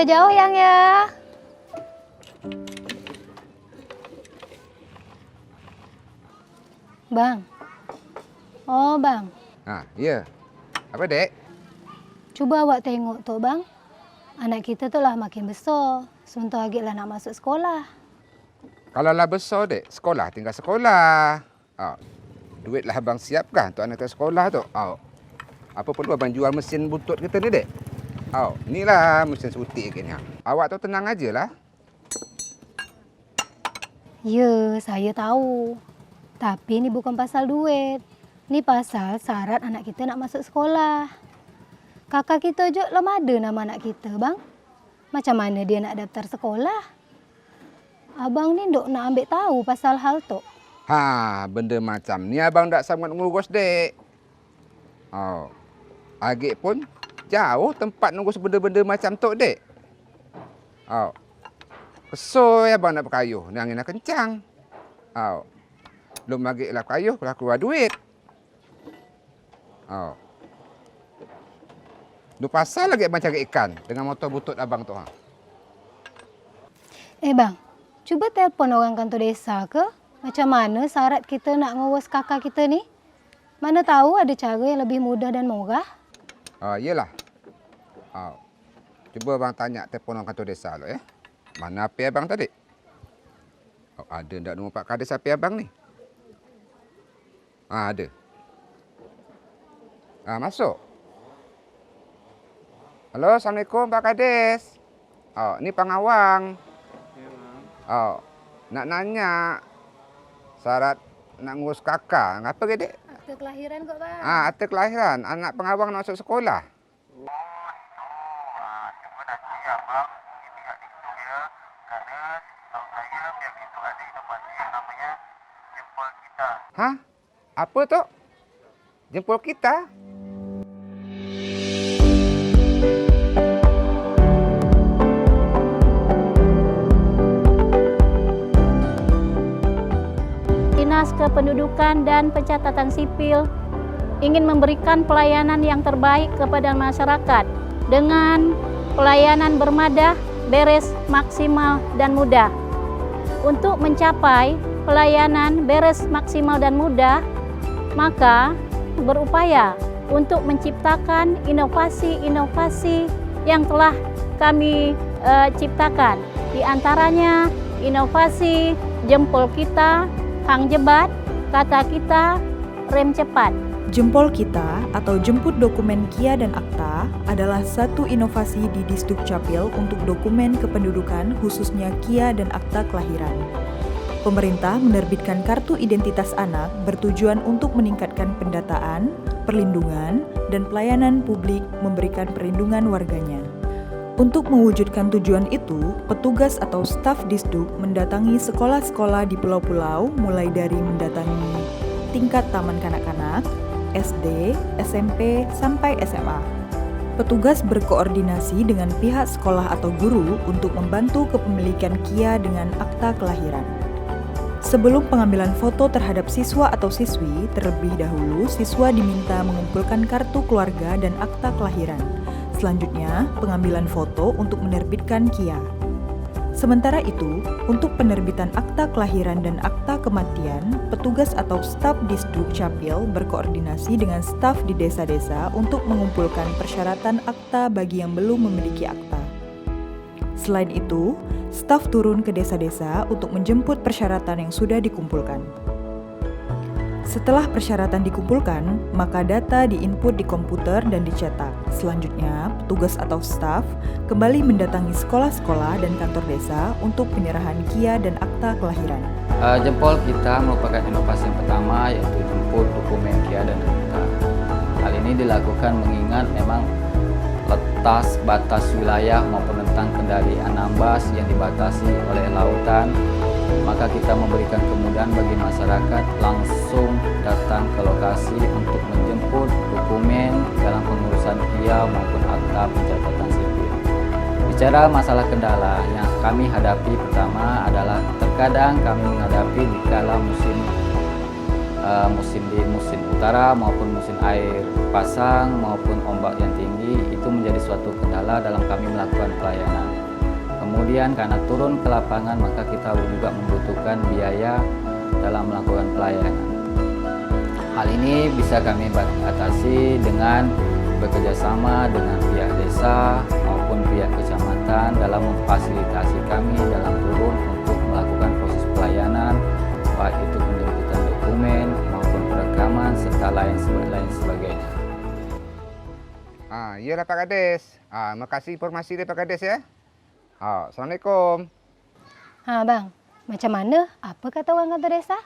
jauh-jauh yang ya. Bang. Oh, Bang. Iya. Apa, Dek? Coba awak tengok tuh, Bang. Anak kita tuh lah makin besar. Sebentar lagi lah nak masuk sekolah. Kalau lah besar, Dek, sekolah tinggal sekolah. Duit lah abang siapkah untuk anak ke sekolah tu? Apa perlu abang jual mesin butut kita ni, Dek? Inilah mesin sutik ni. Awak tu tenang aja lah. Ya, saya tahu. Tapi ni bukan pasal duit. Ni pasal syarat anak kita nak masuk sekolah. Kakak kita je lama ada nama anak kita, Bang. Macam mana dia nak daftar sekolah? Abang ni dok nak ambil tahu pasal hal tu. Benda macam ni abang tak sangat ngurus, Dek. Agak pun jauh tempat ngurus benda-benda macam tu, Dek. Kesoi abang nak berkayuh, ni angin nak kencang. Belum lagi lah berkayuh, lah keluar duit. Lu pasal lagi abang cari ikan dengan motor butut abang tu. Bang, cuba telefon orang kantor desa ke? Macam mana syarat kita nak ngurus kakak kita ni? Mana tahu ada cara yang lebih mudah dan murah. Yelah. Cuba abang tanya telefon orang kantor desa lo ya. Mana api abang tadi? Ada tak nombor Pak Kades api abang ni? Ada. Masuk. Halo, Assalamualaikum Pak Kades. Ni pengawang. Nak nanya syarat nak ngurus kakak. Ngapa ke, Dek? Akte kelahiran kok, Bang. Akte kelahiran. Anak pengawang nak masuk sekolah. Cuba nanti abang hubungi pihak itu ya. Karena setahu saya pihak itu ada inovasi yang namanya jempol kita. Apa tu? Jempol kita? Dinas Kependudukan dan Pencatatan Sipil ingin memberikan pelayanan yang terbaik kepada masyarakat dengan pelayanan bermadah, beres, maksimal, dan mudah. Untuk mencapai pelayanan beres, maksimal, dan mudah, maka berupaya untuk menciptakan inovasi-inovasi yang telah kami ciptakan. Di antaranya inovasi jempol kita, hang jebat, kata kita, rem cepat. Jempol Kita atau Jemput Dokumen KIA dan Akta adalah satu inovasi di Disdukcapil untuk dokumen kependudukan khususnya KIA dan Akta kelahiran. Pemerintah menerbitkan Kartu Identitas Anak bertujuan untuk meningkatkan pendataan, perlindungan, dan pelayanan publik memberikan perlindungan warganya. Untuk mewujudkan tujuan itu, petugas atau staf Disduk mendatangi sekolah-sekolah di pulau-pulau mulai dari mendatangi tingkat taman kanak-kanak, SD, SMP, sampai SMA. Petugas berkoordinasi dengan pihak sekolah atau guru untuk membantu kepemilikan KIA dengan akta kelahiran. Sebelum pengambilan foto terhadap siswa atau siswi, terlebih dahulu siswa diminta mengumpulkan kartu keluarga dan akta kelahiran. Selanjutnya, pengambilan foto untuk menerbitkan KIA. Sementara itu, untuk penerbitan akta kelahiran dan akta kematian, petugas atau staf Disdukcapil berkoordinasi dengan staf di desa-desa untuk mengumpulkan persyaratan akta bagi yang belum memiliki akta. Selain itu, staf turun ke desa-desa untuk menjemput persyaratan yang sudah dikumpulkan. Setelah persyaratan dikumpulkan, maka data diinput di komputer dan dicetak. Selanjutnya, petugas atau staf kembali mendatangi sekolah-sekolah dan kantor desa untuk penyerahan KIA dan akta kelahiran. Jempol Kita merupakan inovasi yang pertama, yaitu jemput dokumen KIA dan akta. Hal ini dilakukan mengingat memang letas batas wilayah maupun rentang kendali Anambas yang dibatasi oleh lautan, maka kita memberikan kemudahan bagi masyarakat langsung datang ke lokasi untuk menjemput dokumen dalam pengurusan KIA maupun akta pencatatan sipil. Bicara masalah kendala yang kami hadapi, pertama adalah terkadang kami menghadapi dikala musim musim utara maupun musim air pasang maupun ombak yang tinggi itu menjadi suatu kendala dalam kami melakukan pelayanan. Kemudian karena turun ke lapangan maka kita juga membutuhkan biaya dalam melakukan pelayanan. Hal ini bisa kami atasi dengan bekerjasama dengan pihak desa maupun pihak kecamatan dalam memfasilitasi kami dalam turun untuk melakukan proses pelayanan, baik itu penjemputan dokumen maupun perekaman serta lain sebagainya. Iyalah Pak Kades. Makasih informasi dari Pak Kades ya. Assalamualaikum. Bang, macam mana? Apa kata orang kantor desa?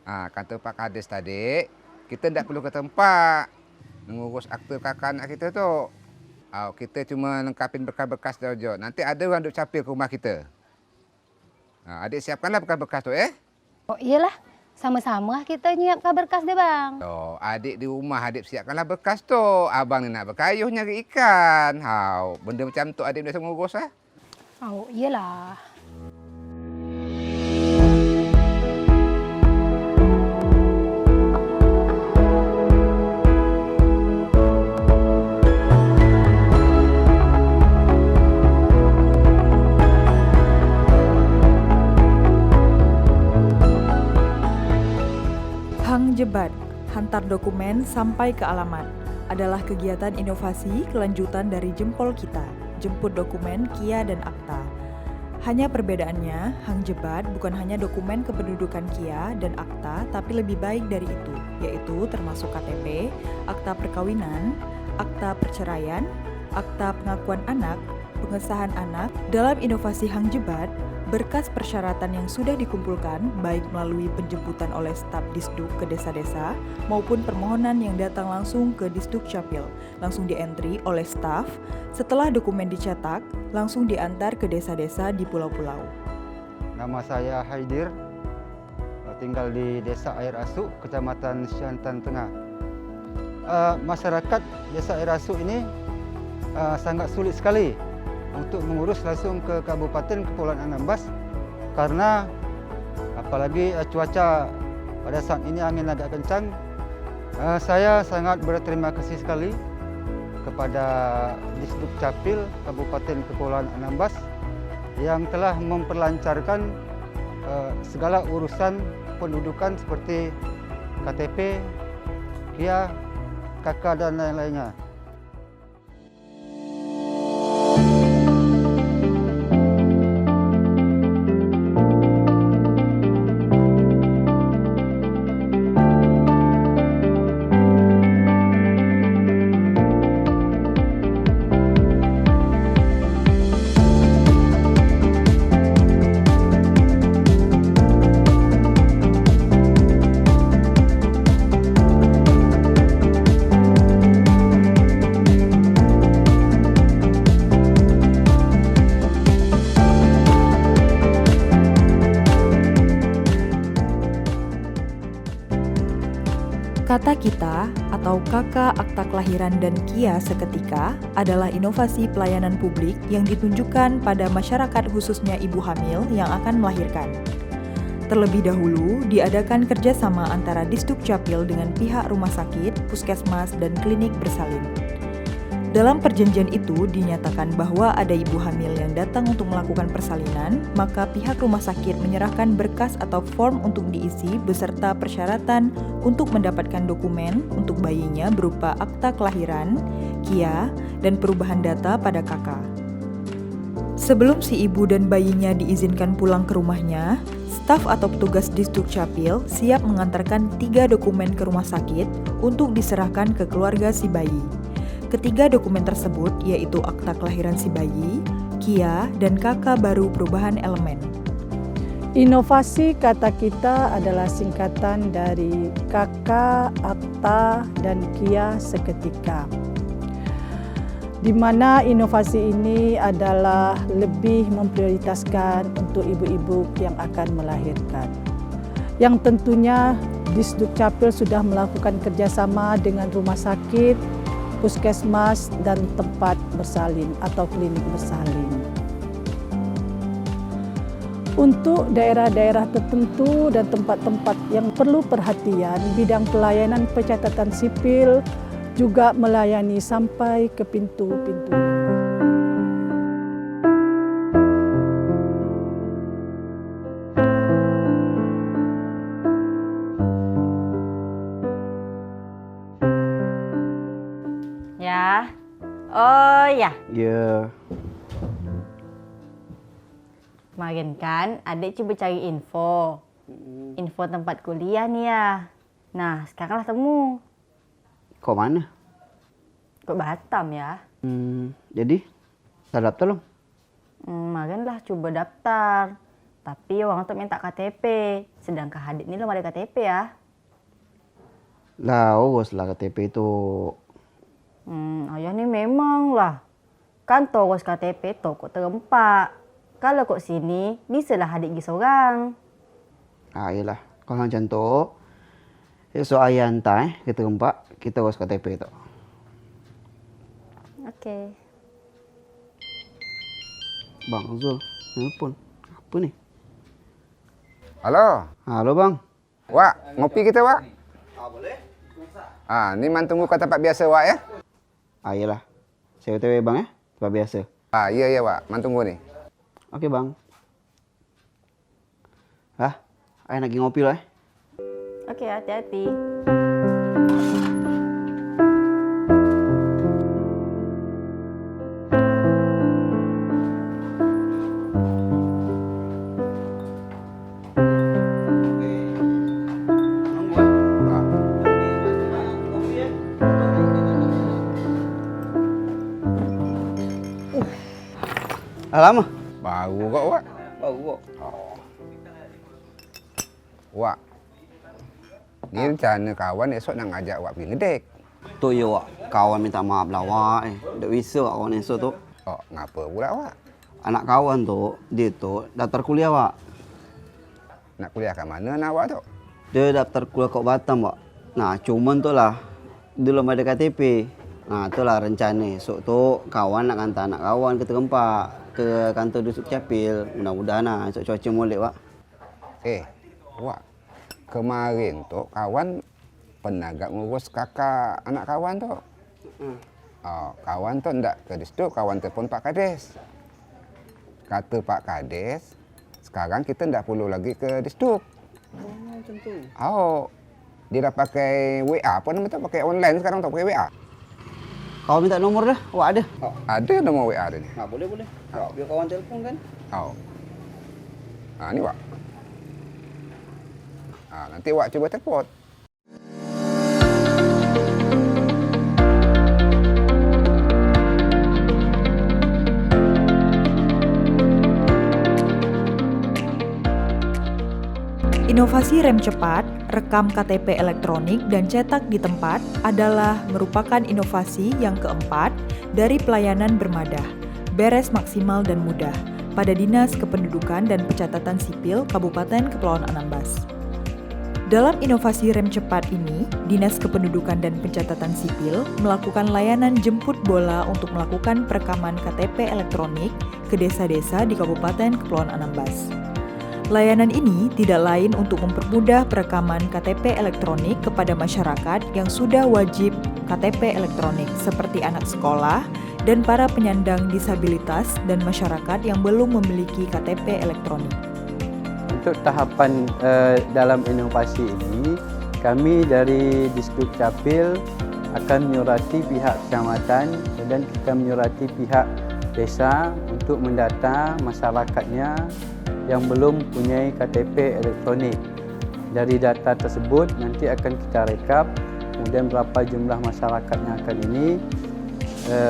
Kata Pak Kades tadi, kita tidak perlu ke tempat mengurus akta kakak anak kita tu. Kita cuma lengkapin berkas-berkas saja. Nanti ada orang duk capil ke rumah kita. Adik siapkanlah berkas-berkas tu Oh iyalah, sama-sama kita nyiapkan berkas dia bang. Adik di rumah adik siapkanlah berkas tu. Abang ni nak berkayuh nyari ikan. Benda macam tu adik biasa mengurus lah. Oh iyalah. Hang Jebat, hantar dokumen sampai ke alamat, adalah kegiatan inovasi kelanjutan dari Jempol Kita, jemput dokumen KIA dan Akta. Hanya perbedaannya, Hang Jebat bukan hanya dokumen kependudukan KIA dan Akta, tapi lebih baik dari itu, yaitu termasuk KTP, akta perkawinan, akta perceraian, akta pengakuan anak, pengesahan anak. Dalam inovasi Hang Jebat, berkas persyaratan yang sudah dikumpulkan baik melalui penjemputan oleh staf Disduk ke desa-desa maupun permohonan yang datang langsung ke Disduk Capil langsung di-entry oleh staf. Setelah dokumen dicetak, langsung diantar ke desa-desa di pulau-pulau. Nama saya Haidir, tinggal di Desa Air Asuk, Kecamatan Siantan Tengah. Masyarakat Desa Air Asuk ini sangat sulit sekali untuk mengurus langsung ke Kabupaten Kepulauan Anambas karena apalagi cuaca pada saat ini angin agak kencang. Saya sangat berterima kasih sekali kepada Disduk Capil Kabupaten Kepulauan Anambas yang telah memperlancarkan segala urusan pendudukan seperti KTP, KIA, KK dan lain-lainnya. Kata Kita atau KK Akta Kelahiran dan KIA seketika adalah inovasi pelayanan publik yang ditunjukkan pada masyarakat khususnya ibu hamil yang akan melahirkan. Terlebih dahulu, diadakan kerjasama antara Disduk Capil dengan pihak rumah sakit, puskesmas, dan klinik bersalin. Dalam perjanjian itu dinyatakan bahwa ada ibu hamil yang datang untuk melakukan persalinan, maka pihak rumah sakit menyerahkan berkas atau form untuk diisi beserta persyaratan untuk mendapatkan dokumen untuk bayinya berupa akta kelahiran, KIA, dan perubahan data pada KK. Sebelum si ibu dan bayinya diizinkan pulang ke rumahnya, staf atau petugas Disduk Capil siap mengantarkan 3 dokumen ke rumah sakit untuk diserahkan ke keluarga si bayi. Ketiga dokumen tersebut yaitu akta kelahiran si bayi, KIA, dan KK baru perubahan elemen. Inovasi Kata Kita adalah singkatan dari KK, Akta, dan KIA seketika. Di mana inovasi ini adalah lebih memprioritaskan untuk ibu-ibu yang akan melahirkan. Yang tentunya Disduk Capil sudah melakukan kerjasama dengan rumah sakit, puskesmas, dan tempat bersalin atau klinik bersalin. Untuk daerah-daerah tertentu dan tempat-tempat yang perlu perhatian, bidang pelayanan pencatatan sipil juga melayani sampai ke pintu-pintu. Ya. Oh ya, Ya, kemarin kan adik cuba cari info. Info tempat kuliah nih ya. Nah, sekarang lah temu. kau mana? Kok Batam ya? Jadi, tak daftar belum? Kemarin lah cuba daftar. Tapi orang tu minta KTP. Sedangkan adik ni belum ada KTP ya. Lah, urus lah KTP itu. Ayah ni memang lah. Kan terus KTP tu kok terempak. Kalau kok sini, bisalah adik pergi seorang. Yelah. Kalau macam tu, esok ayah hantar kita rempak, kita urus KTP tu. Okey. Bang Zul, nelfon. Apa ni? Halo. Halo bang. Wak, ngopi kita, Wak? Boleh. Ni man tunggu kau tempat biasa, Wak, ya? Yelah. Saya OTW bang ya, tempat biasa. Ya, Wak. Man tunggu ni. Okey bang. Ayah nak pergi ngopi lah. Okey, hati-hati. Lama? Baru kok, Wak. Baru kok. Wak. Ni rencana kawan esok nak ngajak Wak pergi ngedek. Tu ya wak. Kawan minta maaf lah wak. Tak bisa wak kawan esok tu. Ngapa pula, Wak? Anak kawan tu, dia tu daftar kuliah wak. Nak kuliah kat mana anak Wak tu? Dia daftar kuliah kat Batam wak. Nah, cuman tu lah, dia belum ada KTP. Nah, itulah rencana. Esok tu kawan nak hantar anak kawan ke Terempak, ke kantor Distrik Capil. Mudah-mudahan lah esok cuaca molek wak. Wak. Kemarin tu kawan penagak ngurus kakak anak kawan tu. Kawan tu ndak ke Distrik, kawan telefon Pak Kades. Kata Pak Kades, sekarang kita ndak perlu lagi ke Distrik. Macam tu. Dia dah pakai WA, apa nama tu? Pakai online sekarang tak pakai WA. Kau minta nombor dah, wak ada? Ada nombor WA dia ni. Boleh. Biar kawan telefon kan. Ni Wak. Nanti Wak cuba telefon. Inovasi rem cepat, rekam KTP elektronik dan cetak di tempat adalah merupakan inovasi yang keempat dari pelayanan bermadah, beres maksimal dan mudah pada Dinas Kependudukan dan Pencatatan Sipil Kabupaten Kepulauan Anambas. Dalam inovasi rem cepat ini, Dinas Kependudukan dan Pencatatan Sipil melakukan layanan jemput bola untuk melakukan perekaman KTP elektronik ke desa-desa di Kabupaten Kepulauan Anambas. Layanan ini tidak lain untuk mempermudah perekaman KTP elektronik kepada masyarakat yang sudah wajib KTP elektronik seperti anak sekolah dan para penyandang disabilitas dan masyarakat yang belum memiliki KTP elektronik. Untuk tahapan dalam inovasi ini, kami dari Distrik Capil akan menyurati pihak kecamatan dan kita menyurati pihak desa untuk mendata masyarakatnya yang belum punya KTP elektronik. Dari data tersebut nanti akan kita rekap, kemudian berapa jumlah masyarakat yang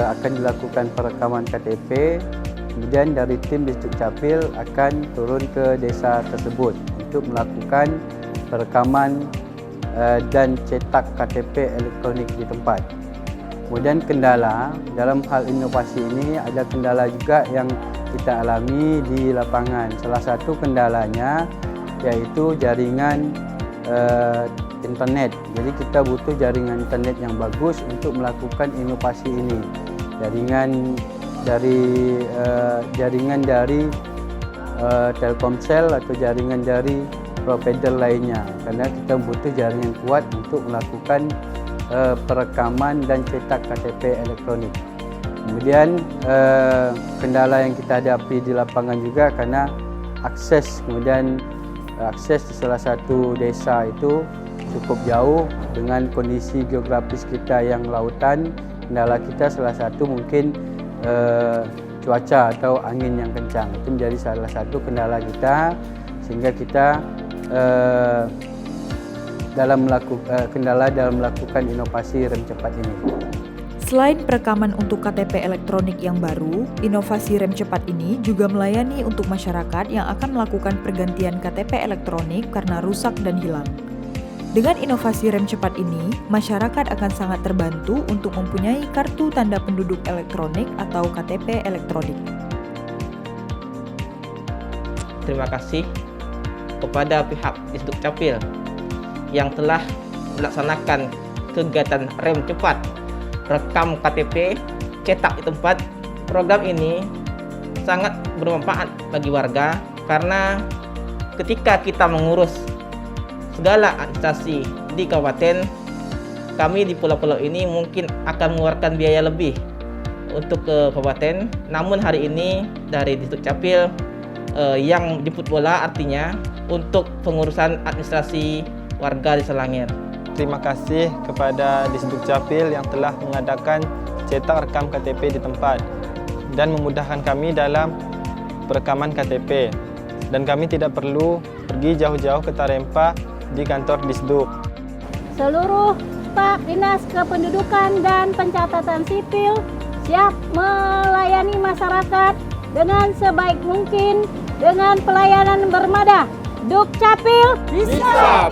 akan dilakukan perekaman KTP. Kemudian dari tim Distrik Capil akan turun ke desa tersebut untuk melakukan perekaman dan cetak KTP elektronik di tempat. Kemudian kendala, dalam hal inovasi ini ada kendala juga yang kita alami di lapangan. Salah satu kendalanya yaitu jaringan internet. Jadi kita butuh jaringan internet yang bagus untuk melakukan inovasi ini. Jaringan dari Telkomsel atau jaringan jari provider lainnya, karena kita butuh jaringan kuat untuk melakukan perekaman dan cetak KTP elektronik. Kemudian kendala yang kita hadapi di lapangan juga karena akses di salah satu desa itu cukup jauh dengan kondisi geografis kita yang lautan. Kendala kita salah satu mungkin cuaca atau angin yang kencang, itu menjadi salah satu kendala kita, sehingga kita kendala dalam melakukan inovasi rem cepat ini. Selain perekaman untuk KTP elektronik yang baru, inovasi rem cepat ini juga melayani untuk masyarakat yang akan melakukan pergantian KTP elektronik karena rusak dan hilang. Dengan inovasi rem cepat ini, masyarakat akan sangat terbantu untuk mempunyai kartu tanda penduduk elektronik atau KTP elektronik. Terima kasih kepada pihak Disduk Capil yang telah melaksanakan kegiatan rem cepat rekam KTP cetak di tempat. Program ini sangat bermanfaat bagi warga karena ketika kita mengurus segala administrasi di kabupaten, kami di pulau-pulau ini mungkin akan mengeluarkan biaya lebih untuk ke kabupaten. Namun hari ini dari Disduk Capil yang jemput bola, artinya untuk pengurusan administrasi warga di Selangir. Terima kasih kepada Disduk Capil yang telah mengadakan cetak rekam KTP di tempat dan memudahkan kami dalam perekaman KTP. Dan kami tidak perlu pergi jauh-jauh ke Tarempa di kantor Disduk. Seluruh staf Dinas Kependudukan dan Pencatatan Sipil siap melayani masyarakat dengan sebaik mungkin dengan pelayanan bermadah. Duk Capil bisa.